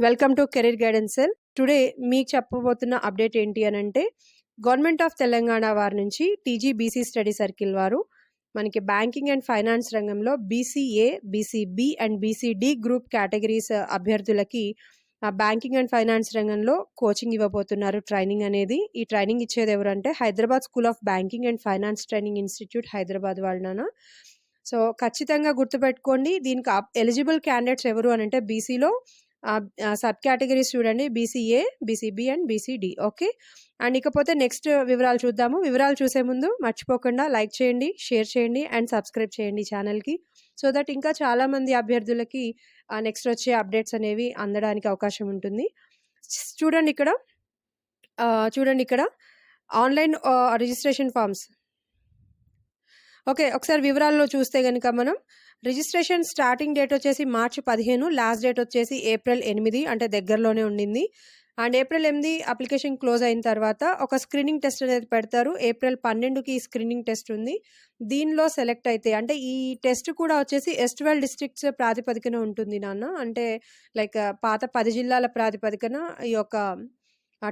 Welcome to career guidance cell. Today మీకు చెప్పబోతున్న update ఏంటి అని అంటే, గవర్నమెంట్ ఆఫ్ తెలంగాణ వారి నుంచి టీజీబీసీ స్టడీ సర్కిల్ వారు మనకి బ్యాంకింగ్ అండ్ ఫైనాన్స్ రంగంలో BCA, BCB and BCD group categories అభ్యర్థులకి బ్యాంకింగ్ అండ్ ఫైనాన్స్ రంగంలో కోచింగ్ ఇవ్వబోతున్నారు. ట్రైనింగ్ అనేది ఈ ట్రైనింగ్ ఇచ్చేది ఎవరంటే Hyderabad school of banking and finance training institute Hyderabad వాళ్ళనా. సో ఖచ్చితంగా గుర్తుపెట్టుకోండి, దీనికి ఎలిజిబుల్ క్యాండిడేట్స్ ఎవరు అని అంటే బీసీలో సబ్ కేటగిరీస్ చూడండి, BCA, BCB and BCD. Okay, and ఇకపోతే నెక్స్ట్ వివరాలు చూద్దాము. వివరాలు చూసే ముందు మర్చిపోకుండా లైక్ చేయండి, షేర్ చేయండి అండ్ సబ్స్క్రైబ్ చేయండి ఛానల్కి, సో దట్ ఇంకా చాలామంది అభ్యర్థులకి నెక్స్ట్ వచ్చే అప్డేట్స్ అనేవి అందడానికి అవకాశం ఉంటుంది. చూడండి ఇక్కడ ఆన్లైన్ రిజిస్ట్రేషన్ ఫామ్స్. ఓకే, ఒకసారి వివరాల్లో చూస్తే కనుక మనం రిజిస్ట్రేషన్ స్టార్టింగ్ డేట్ వచ్చేసి మార్చి 15, లాస్ట్ డేట్ వచ్చేసి ఏప్రిల్ 8, అంటే దగ్గరలోనే ఉండింది. అండ్ ఏప్రిల్ 8 అప్లికేషన్ క్లోజ్ అయిన తర్వాత ఒక స్క్రీనింగ్ టెస్ట్ అనేది పెడతారు. ఏప్రిల్ 12కి స్క్రీనింగ్ టెస్ట్ ఉంది. దీనిలో సెలెక్ట్ అయితే, అంటే ఈ టెస్ట్ కూడా వచ్చేసి S12 డిస్ట్రిక్ట్స్ ప్రాతిపదికన ఉంటుంది నాన్న, అంటే లైక్ పాత 10 జిల్లాల ప్రాతిపదికన ఈ యొక్క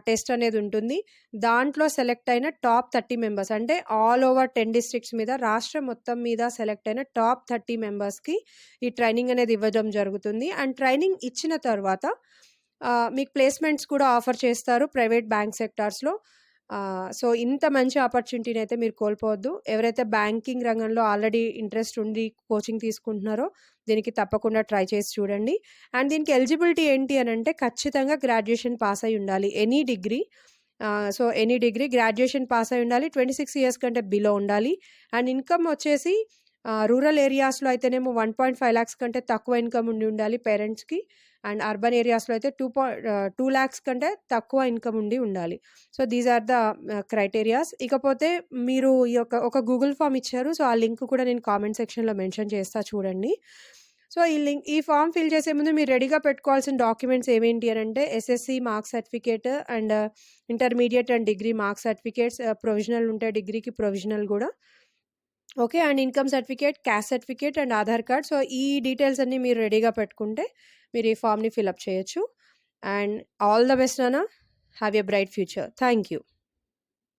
టెస్ట్ అనేది ఉంటుంది. దాంట్లో సెలెక్ట్ అయిన టాప్ 30 మెంబర్స్, అంటే ఆల్ ఓవర్ 10 డిస్ట్రిక్ట్స్ మీద, రాష్ట్రం మొత్తం మీద సెలెక్ట్ అయిన టాప్ 30 మెంబర్స్కి ఈ ట్రైనింగ్ అనేది ఇవ్వడం జరుగుతుంది. అండ్ ట్రైనింగ్ ఇచ్చిన తర్వాత మీకు ప్లేస్మెంట్స్ కూడా ఆఫర్ చేస్తారు ప్రైవేట్ బ్యాంక్ సెక్టార్స్లో. సో ఇంత మంచి ఆపర్చునిటీని అయితే మీరు కోల్పోవద్దు. ఎవరైతే బ్యాంకింగ్ రంగంలో ఆల్రెడీ ఇంట్రెస్ట్ ఉండి కోచింగ్ తీసుకుంటున్నారో దీనికి తప్పకుండా ట్రై చేసి చూడండి. అండ్ దీనికి ఎలిజిబిలిటీ ఏంటి అని అంటే ఖచ్చితంగా గ్రాడ్యుయేషన్ పాస్ అయి ఉండాలి, any degree. So any degree graduation pass అయి ఉండాలి, 26 ఇయర్స్ కంటే బిలో ఉండాలి. అండ్ ఇన్కమ్ వచ్చేసి రూరల్ ఏరియాస్లో అయితేనేమో 1.5 lakhs కంటే తక్కువ ఇన్కమ్ ఉండి ఉండాలి పేరెంట్స్కి. అండ్ అర్బన్ ఏరియాస్లో అయితే 2 lakhs కంటే తక్కువ ఇన్కమ్ ఉండి ఉండాలి. So these are the criterias. ఇకపోతే మీరు ఈ ఒక గూగుల్ ఫామ్ ఇచ్చారు, సో ఆ లింక్ కూడా నేను కామెంట్ సెక్షన్లో మెన్షన్ చేస్తా చూడండి. సో ఈ ఫామ్ ఫిల్ చేసే ముందు మీరు రెడీగా పెట్టుకోవాల్సిన డాక్యుమెంట్స్ ఏమేంటి అని అంటే SSC marks certificate and intermediate and degree marks certificates, provisional ఉంటే డిగ్రీకి ప్రొవిజనల్ కూడా. Okay, and income certificate, caste certificate and Aadhaar card. So ఈ డీటెయిల్స్ అన్నీ మీరు రెడీగా పెట్టుకుంటే మీరు ఈ ఫామ్ని ఫిల్అప్ చేయొచ్చు. అండ్ ఆల్ ద బెస్ట్ నాన్న, have a bright future. Thank you.